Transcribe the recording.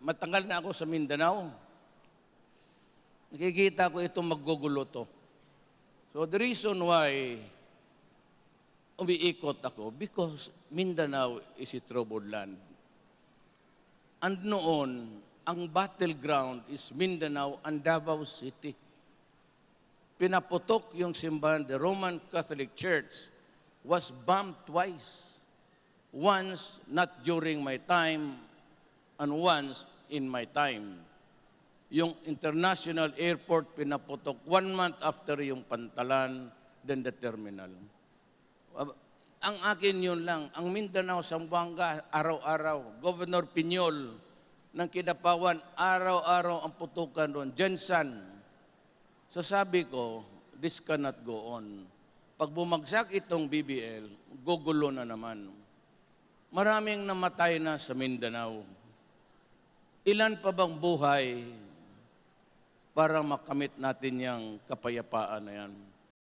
matagal na ako sa Mindanao. Nakikita ko itong maggugulo to. So the reason why umiikot ako, because Mindanao is a troubled land. And noon, ang battleground is Mindanao and Davao City. Pinaputok yung simbahan, the Roman Catholic Church was bombed twice. Once not during my time and once in my time. Yung international airport pinaputok 1 month after yung Pantalan, then the terminal. Ang akin yun lang, ang Mindanao, Zamboanga, araw-araw. Governor Piñol ng Kidapawan, araw-araw ang putukan doon. Jensen. So sabi ko, this cannot go on. Pag bumagsak itong BBL, gugulo na naman. Maraming namatay na sa Mindanao. Ilan pa bang buhay para makamit natin yung kapayapaan na yan?